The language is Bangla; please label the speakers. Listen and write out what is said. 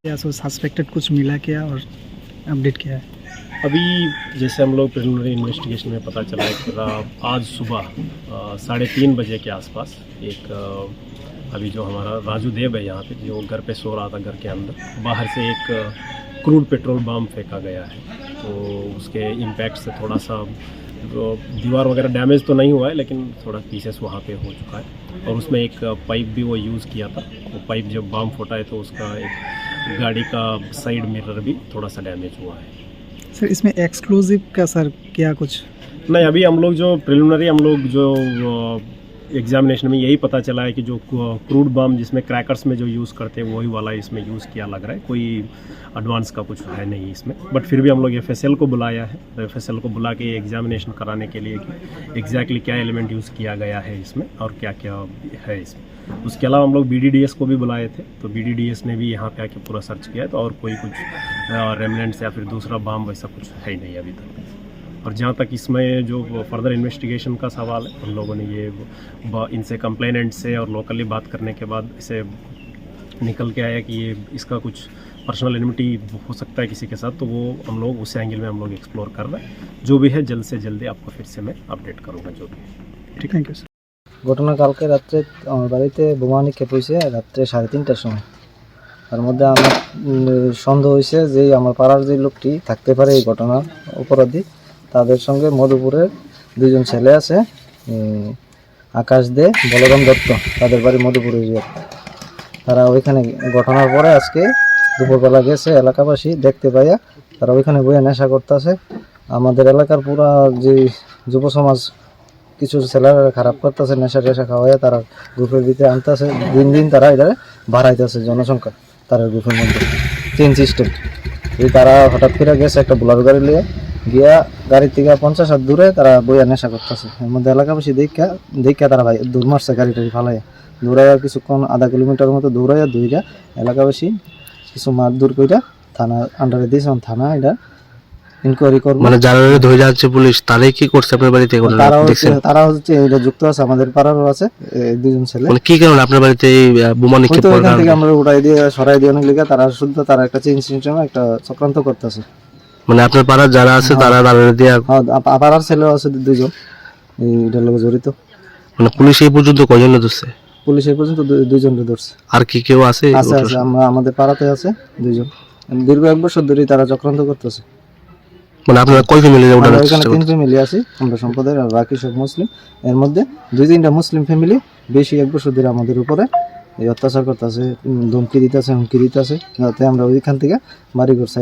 Speaker 1: क्या सो सस्पेक्टेड कुछ मिला क्या और अपडेट क्या है?
Speaker 2: अभी जैसे हम लोग प्रिलिमिनरी इन्वेस्टिगेशन में पता चला है कि आज सुबह 3:30 बजे के आसपास एक अभी जो हमारा राजू देव है यहाँ पे जो घर पे सो रहा था, घर के अंदर बाहर से एक क्रूड पेट्रोल बम फेंका गया है। तो उसके इम्पैक्ट से थोड़ा सा दीवार वगैरह डैमेज तो नहीं हुआ है, लेकिन थोड़ा पीसेस वहाँ पे हो चुका है। और उसमें एक पाइप भी वो यूज़ किया था। वो पाइप जब बम फटा है तो उसका एक गाड़ी का साइड मिरर भी थोड़ा सा डैमेज हुआ है।
Speaker 1: सर इसमें एक्सक्लूसिव का सर क्या कुछ
Speaker 2: नहीं, अभी हम लोग जो प्रिलिमिनरी जो एग्जामिनेशन में यही पता चला है कि जो क्रूड बम जिसमें क्रैकर्स में जो यूज़ करते हैं वही वाला इसमें यूज़ किया लग रहा है। कोई एडवांस का कुछ है नहीं इसमें, बट फिर भी हम लोग एफएसएल को बुलाया है। एफएसएल को बुला के एग्जामिनेशन कराने के लिए कि एग्जैक्टली क्या एलिमेंट यूज़ किया गया है इसमें और क्या क्या है इसमें। उसके अलावा हम लोग बीडीडीएस को भी बुलाए थे, तो बीडीडीएस ने भी यहाँ पे आके पूरा सर्च किया है। तो और कोई कुछ रेमनेंट्स या फिर दूसरा बम वैसा कुछ है नहीं अभी तक। और जहाँ तक इसमें जो फर्दर इन्वेस्टिगेशन का सवाल है, हम लोगों ने ये इनसे कंप्लेनेंट से और लोकली बात करने के बाद इसे निकल के आया कि ये इसका कुछ पर्सनल एनिमिटी हो सकता है किसी के साथ। तो वो हम लोग उस एंगल में हम लोग एक्सप्लोर कर रहे हैं। जो भी है जल्द से जल्दी आपको फिर से मैं अपडेट करूँगा जो भी है।
Speaker 1: ठीक, थैंक यू सर।
Speaker 3: ঘটনা কালকে রাত্রে আমার বাড়িতে বোমা নিক্ষেপ হয়েছে রাত্রে 3:30টার সময়। তার মধ্যে আমার সন্দেহ হয়েছে যে আমার পাড়ার যে লোকটি থাকতে পারে এই ঘটনার অপরাধী, তাদের সঙ্গে মধুপুরের দুজন ছেলে আছে, আকাশ দে, বলরাম দত্ত, তাদের বাড়ি মধুপুর এরিয়া। তারা ওইখানে ঘটনার পরে আজকে দুপুরবেলা গেছে, এলাকাবাসী দেখতে পাইয়া তারা ওইখানে বইয়া নেশা করতেছে। আমাদের এলাকার পুরা যে যুব সমাজ কিছু ছেলেরা খারাপ করতেছে, নেশা টেশা খাওয়াইয়া তারা গ্রুপের ভিতরে আনতেছে। দিন দিন তারা এটা বাড়াইতেছে জনসংখ্যা তারা গ্রুপের মধ্যে চেন সিস্টেম। এই তারা হঠাৎ করে গেছে একটা বোলারো গাড়ি নিয়ে গিয়া গাড়ি থেকে 50 হাত দূরে তারা বইয়া নেশা করতেছে। এর মধ্যে এলাকাবাসী দেখা তারা ভাই দৌড় মারছে, গাড়ি টাড়ি ফালাইয়া দৌড়াইয়া কিছুক্ষণ আধা কিলোমিটার মতো দৌড়াইয়া দুইটা এলাকাবাসী কিছু মার দূর কইরা থানা আন্ডারে দিয়েছে। থানা এটা ইনকোয়ারি করবে।
Speaker 4: মানে যারা ধরে যাচ্ছে পুলিশ তারাই কি করছে আপনার বাড়িতে?
Speaker 3: তারা হচ্ছে এটা যুক্ত আছে, আমাদের পাড়ারও আছে দুজন ছেলে।
Speaker 4: মানে কি কারণে আপনার বাড়িতে বোমা নিক্ষেপ করার
Speaker 3: কারণে থেকে আমরা উড়াই দিয়ে সরাই দিয়ে অনেক লিগা তারা শুদ্ধ তারা একটা চেইন সিস্টেমে একটা চক্রান্ত করতেছে।
Speaker 4: মানে আপনার পাড়ার যারা আছে তারা দাঁড়িয়ে দিয়ে
Speaker 3: পাড়ার ছেলেও আছে দুজন এটার লগে জড়িত।
Speaker 4: মানে পুলিশ এই পর্যন্ত কয়জন ধরছে?
Speaker 3: পুলিশ এই পর্যন্ত দুজনকে ধরছে।
Speaker 4: আর কি কেউ আছে?
Speaker 3: আছে আমরা আমাদের পাড়াতে আছে দুজন। দীর্ঘ 1 বছর ধরে তারা চক্রান্ত করতেছে।
Speaker 4: মানে আপনারা কয় ফ্যামিলি
Speaker 3: ওখানে 3 ফ্যামিলি আছি আমরা সম্প্রদায়ের, আর বাকি সব মুসলিম। এর মধ্যে 2-3টা মুসলিম ফ্যামিলি বেশি 1 বছর ধরে আমাদের উপরে এই অত্যাচার করতেছে, ধমকি দিতেছে, হুমকি দিতেছে, যাতে আমরা ওইখান থেকে বাড়িঘর সাইড